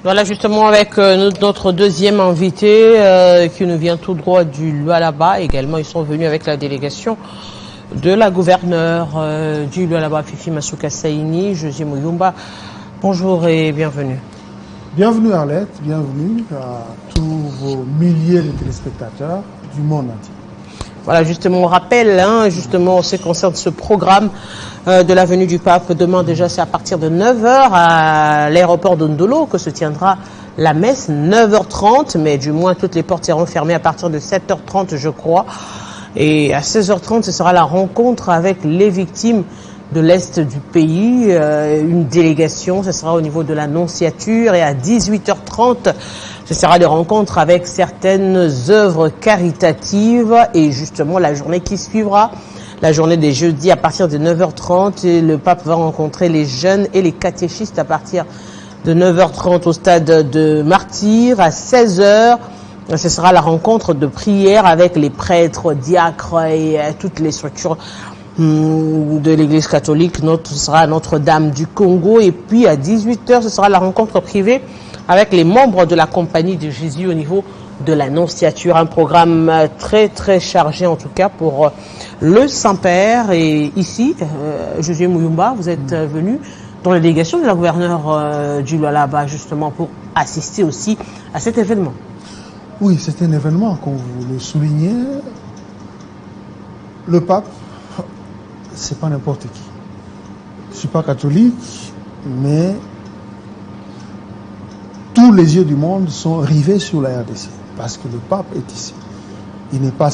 Voilà, justement, avec notre deuxième invité qui nous vient tout droit du Lualaba. Également, ils sont venus avec la délégation de la gouverneure du Lualaba, Fifi Masuka Saini, Josie Muyumba. Bonjour et bienvenue. Bienvenue Arlette, bienvenue à tous vos milliers de téléspectateurs du monde entier. Voilà, justement, on rappelle, justement, en ce qui concerne ce programme de la venue du pape. Demain, déjà, c'est à partir de 9h à l'aéroport de Ndolo que se tiendra la messe, 9h30, mais du moins, toutes les portes seront fermées à partir de 7h30, je crois. Et à 16h30, ce sera la rencontre avec les victimes de l'Est du pays, une délégation, ce sera au niveau de la nonciature, et à 18h30, ce sera des rencontres avec certaines œuvres caritatives, et justement la journée qui suivra, la journée des jeudis à partir de 9h30, et le pape va rencontrer les jeunes et les catéchistes à partir de 9h30 au stade de Martyrs, à 16h, ce sera la rencontre de prière avec les prêtres, diacres et toutes les structures de l'église catholique. Ce sera Notre-Dame du Congo, et puis à 18h ce sera la rencontre privée avec les membres de la compagnie de Jésus au niveau de la nonciature. Un programme très très chargé en tout cas pour le Saint-Père. Et ici, Josie Muyumba, vous êtes venu dans la délégation de la gouverneure du Lualaba justement pour assister aussi à cet événement. Oui, c'est un événement, comme vous le soulignez. Le pape, c'est pas n'importe qui. Je suis pas catholique, mais tous les yeux du monde sont rivés sur la RDC parce que le pape est ici. Il n'est pas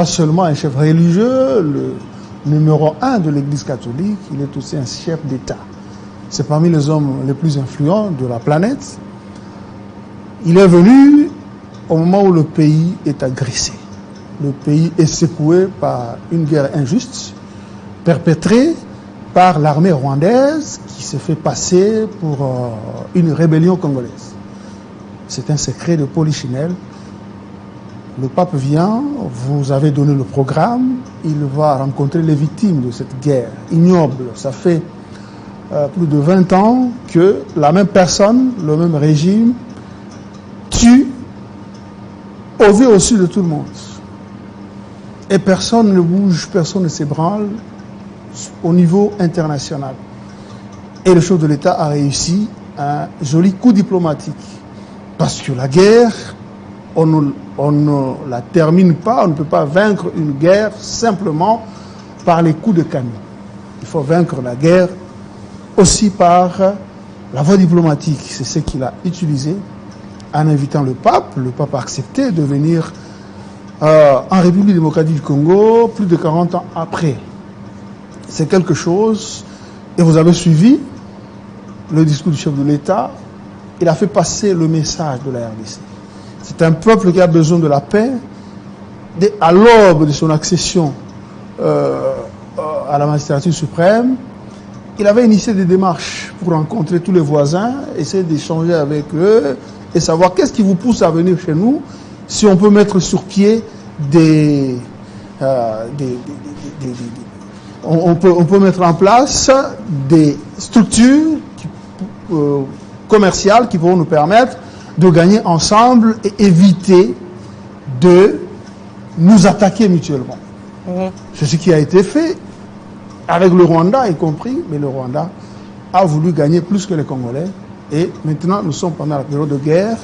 seulement un chef religieux, le numéro 1 de l'Église catholique, il est aussi un chef d'État. C'est parmi les hommes les plus influents de la planète. Il est venu au moment où le pays est agressé. Le pays est secoué par une guerre injuste perpétrée par l'armée rwandaise qui se fait passer pour une rébellion congolaise. C'est un secret de Polichinelle. Le pape vient, vous avez donné le programme, il va rencontrer les victimes de cette guerre ignoble. Ça fait plus de 20 ans que la même personne, le même régime, tue au vu au-dessus de tout le monde. Et personne ne bouge, personne ne s'ébranle au niveau international. Et le chef de l'État a réussi un joli coup diplomatique. Parce que la guerre, on ne la termine pas, on ne peut pas vaincre une guerre simplement par les coups de canon. Il faut vaincre la guerre aussi par la voie diplomatique. C'est ce qu'il a utilisé en invitant le pape. Le pape a accepté de venir en République démocratique du Congo, plus de 40 ans après. C'est quelque chose, et vous avez suivi le discours du chef de l'État, il a fait passer le message de la RDC. C'est un peuple qui a besoin de la paix. À l'aube de son accession à la magistrature suprême, il avait initié des démarches pour rencontrer tous les voisins, essayer d'échanger avec eux et savoir qu'est-ce qui vous pousse à venir chez nous, si on peut mettre sur pied on peut mettre en place des structures commerciales qui pourront nous permettre de gagner ensemble et éviter de nous attaquer mutuellement. C'est ce qui a été fait avec le Rwanda y compris, mais le Rwanda a voulu gagner plus que les Congolais et maintenant nous sommes pendant la période de guerre.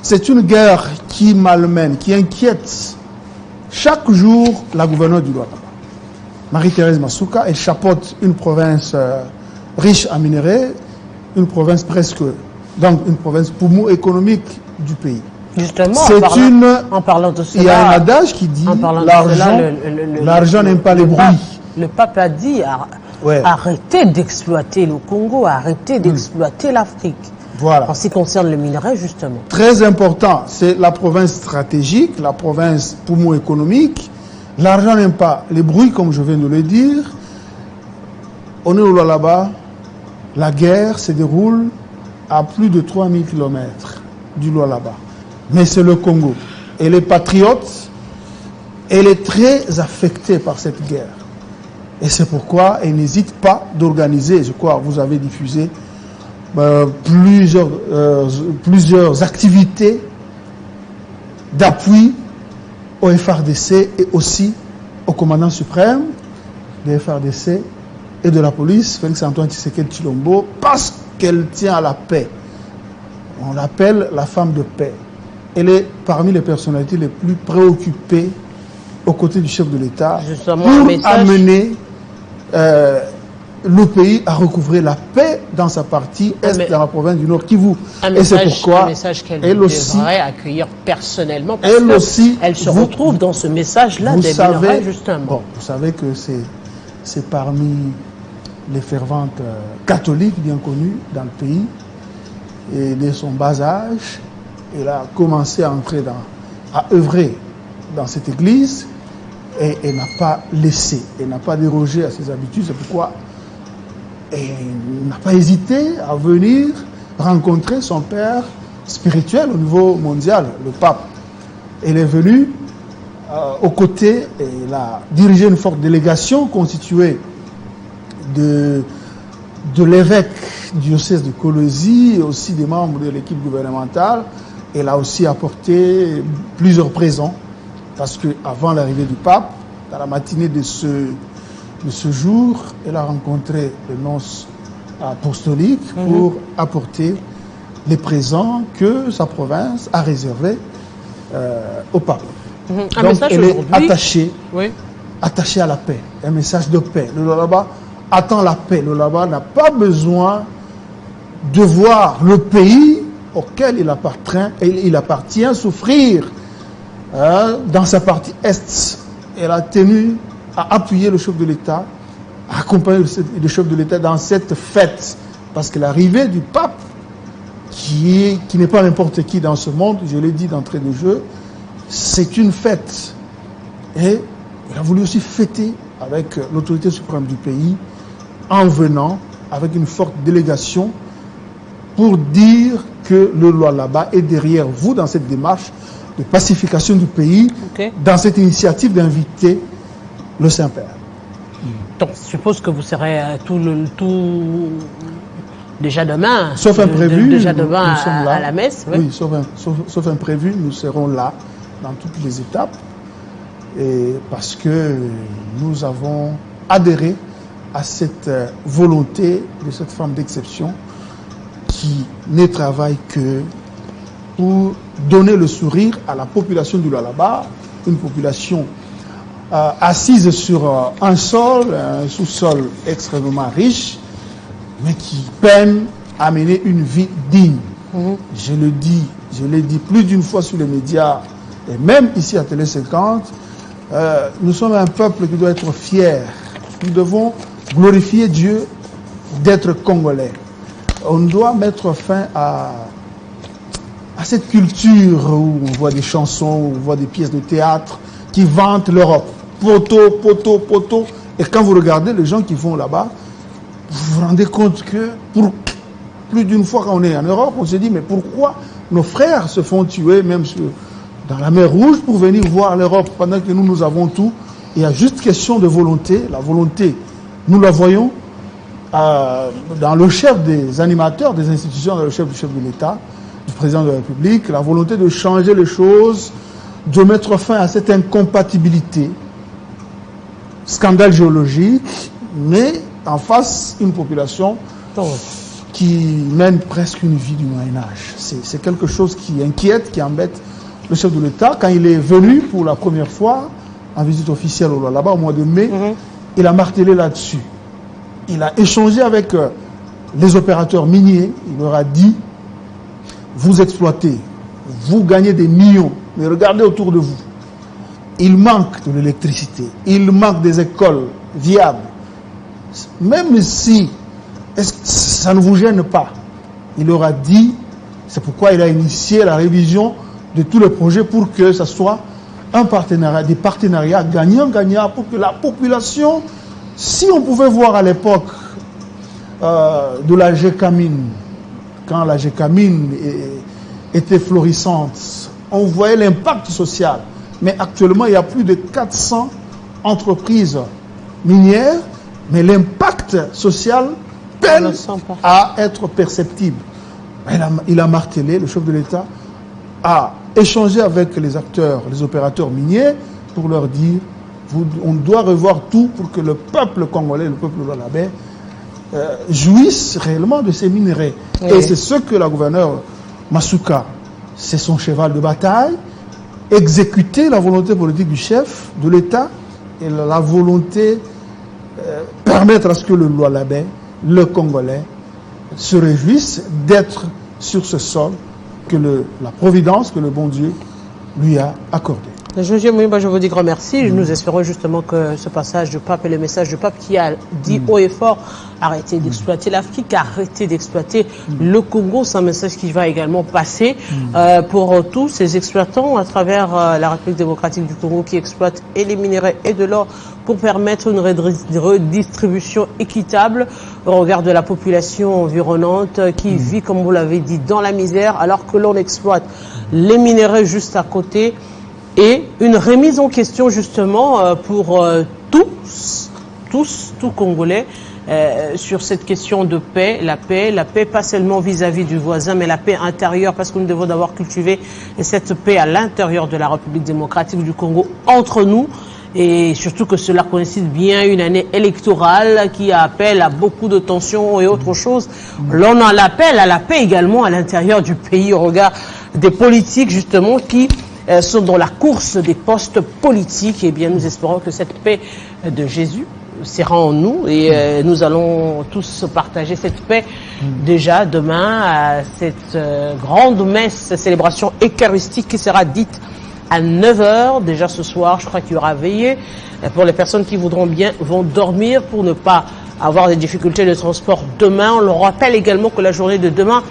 C'est une guerre qui malmène, qui inquiète chaque jour la gouverneure du Lualaba. Marie-Thérèse Masuka, elle chapeaute une province riche en minerais, une province donc une province poumon économique du pays. Justement, en parlant de cela, il y a un adage qui dit l'argent n'aime pas les bruits. Le pape a dit arrêtez d'exploiter le Congo, arrêtez d'exploiter l'Afrique. Voilà. En ce qui concerne le minerai, justement. Très important, c'est la province stratégique, la province poumon économique. L'argent n'aime pas les bruits, comme je viens de le dire. On est au Lualaba, la guerre se déroule à plus de 3000 km du Lualaba. Mais c'est le Congo. Et les patriotes, elle est très affectée par cette guerre. Et c'est pourquoi elle n'hésite pas d'organiser, je crois, vous avez diffusé plusieurs activités d'appui au FARDC et aussi au commandant suprême du FARDC et de la police, Félix Antoine Tshisekedi Tshilombo, parce qu'elle tient à la paix. On l'appelle la femme de paix. Elle est parmi les personnalités les plus préoccupées aux côtés du chef de l'État pour amener le pays à recouvrer la paix dans sa partie est, dans la province du Nord Kivu. Et c'est pourquoi un message qu'elle devrait accueillir personnellement, parce elle se retrouve dans ce message-là des Béninois, justement. Bon, vous savez que c'est parmi les ferventes catholiques bien connues dans le pays. Et dès son bas âge, elle a commencé à entrer à œuvrer dans cette église et elle n'a pas laissé, elle n'a pas dérogé à ses habitudes. C'est pourquoi elle n'a pas hésité à venir rencontrer son père spirituel au niveau mondial, le pape. Elle est venue aux côtés, elle a dirigé une forte délégation constituée de l'évêque du diocèse de Kolwezi et aussi des membres de l'équipe gouvernementale. Elle a aussi apporté plusieurs présents parce qu'avant l'arrivée du pape, dans la matinée de ce jour, elle a rencontré le nonce apostolique pour apporter les présents que sa province a réservés au pape. Donc elle est attachée à la paix, un message de paix. Le Lualaba attend la paix. Le Lualaba n'a pas besoin de voir le pays auquel il appartient souffrir dans sa partie est. Elle a tenu à appuyer le chef de l'État, à accompagner le chef de l'État dans cette fête. Parce que l'arrivée du pape, qui n'est pas n'importe qui dans ce monde, je l'ai dit d'entrée de jeu, c'est une fête. Et il a voulu aussi fêter avec l'autorité suprême du pays, en venant avec une forte délégation pour dire que le Lualaba est derrière vous dans cette démarche de pacification du pays, dans cette initiative d'inviter le Saint-Père. Donc, je suppose que vous serez tout déjà demain. Sauf imprévu, déjà demain nous sommes là. À la messe. Oui, sauf imprévu, nous serons là dans toutes les étapes, et parce que nous avons adhéré à cette volonté de cette femme d'exception qui ne travaille que pour donner le sourire à la population du Lualaba, une population assise sur un sous-sol extrêmement riche, mais qui peine à mener une vie digne. Je l'ai dit plus d'une fois sur les médias, et même ici à Télé 50, nous sommes un peuple qui doit être fier. Nous devons glorifier Dieu d'être Congolais. On doit mettre fin à cette culture où on voit des chansons, où on voit des pièces de théâtre qui vantent l'Europe. Poteau, poteau, poteau. Et quand vous regardez les gens qui vont là-bas, vous vous rendez compte que pour plus d'une fois quand on est en Europe, on se dit mais pourquoi nos frères se font tuer même dans la mer Rouge pour venir voir l'Europe pendant que nous avons tout. Il y a juste question de volonté. La volonté, nous la voyons dans le chef des animateurs des institutions, dans le chef de l'État, du président de la République, la volonté de changer les choses, de mettre fin à cette incompatibilité, scandale géologique, mais en face une population qui mène presque une vie du Moyen-Âge. C'est quelque chose qui inquiète, qui embête le chef de l'État. Quand il est venu pour la première fois en visite officielle au Lualaba au mois de mai, il a martelé là-dessus. Il a échangé avec les opérateurs miniers. Il leur a dit, vous exploitez, vous gagnez des millions, mais regardez autour de vous. Il manque de l'électricité, il manque des écoles viables. Même si ça ne vous gêne pas, il leur a dit, c'est pourquoi il a initié la révision de tous les projets pour que ce soit un partenariat, des partenariats gagnant-gagnant pour que la population, si on pouvait voir à l'époque de la Gécamine, quand la Gécamine était florissante, on voyait l'impact social. Mais actuellement, il y a plus de 400 entreprises minières, mais l'impact social peine à être perceptible. Il a martelé, le chef de l'État a échangé avec les acteurs, les opérateurs miniers, pour leur dire on doit revoir tout pour que le peuple congolais, le peuple de la baie, jouisse réellement de ces minerais. Oui. Et c'est ce que la gouverneure Masuka, c'est son cheval de bataille, exécuter la volonté politique du chef de l'État et la volonté permettre à ce que le Lualabé, le Congolais, se réjouisse d'être sur ce sol que la providence, que le bon Dieu lui a accordé. Josué Mouimba, je vous dis grand merci. Nous espérons justement que ce passage du pape et le message du pape qui a dit haut et fort arrêtez d'exploiter l'Afrique, arrêtez d'exploiter le Congo, c'est un message qui va également passer pour tous ces exploitants à travers la République démocratique du Congo qui exploitent et les minerais et de l'or pour permettre une redistribution équitable au regard de la population environnante qui vit, comme vous l'avez dit, dans la misère alors que l'on exploite les minerais juste à côté. Et une remise en question justement pour tout Congolais sur cette question de paix, la paix pas seulement vis-à-vis du voisin, mais la paix intérieure parce que nous devons d'abord cultiver cette paix à l'intérieur de la République démocratique du Congo entre nous. Et surtout que cela coïncide bien une année électorale qui appelle à beaucoup de tensions et autre chose. L'on en appelle à la paix également à l'intérieur du pays au regard des politiques justement qui sont dans la course des postes politiques. Et bien nous espérons que cette paix de Jésus sera en nous et nous allons tous partager cette paix déjà demain à cette grande messe, célébration eucharistique qui sera dite à 9h. Déjà ce soir, je crois qu'il y aura veillée. Pour les personnes qui voudront bien, vont dormir pour ne pas avoir des difficultés de transport demain. On leur rappelle également que la journée de demain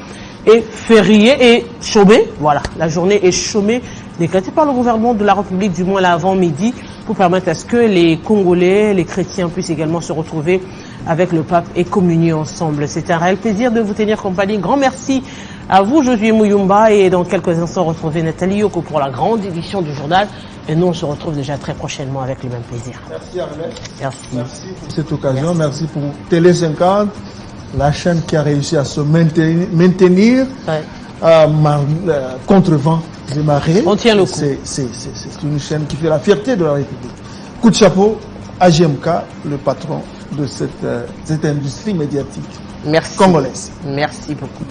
est fériée et chômée. Voilà, la journée est chômée, décrétée par le gouvernement de la République, du moins l'avant-midi, pour permettre à ce que les Congolais, les chrétiens puissent également se retrouver avec le pape et communier ensemble. C'est un réel plaisir de vous tenir compagnie. Grand merci à vous, Josué Mouimba, et dans quelques instants, retrouver Nathalie Yoko pour la grande édition du journal. Et nous, on se retrouve déjà très prochainement avec le même plaisir. Merci, Arlette. Merci. Merci pour cette occasion. Merci pour Télé 50, la chaîne qui a réussi à se maintenir contre vent des marées. On tient le coup. C'est une chaîne qui fait la fierté de la République. Coup de chapeau à JMK, le patron de cette industrie médiatique congolaise. Merci beaucoup.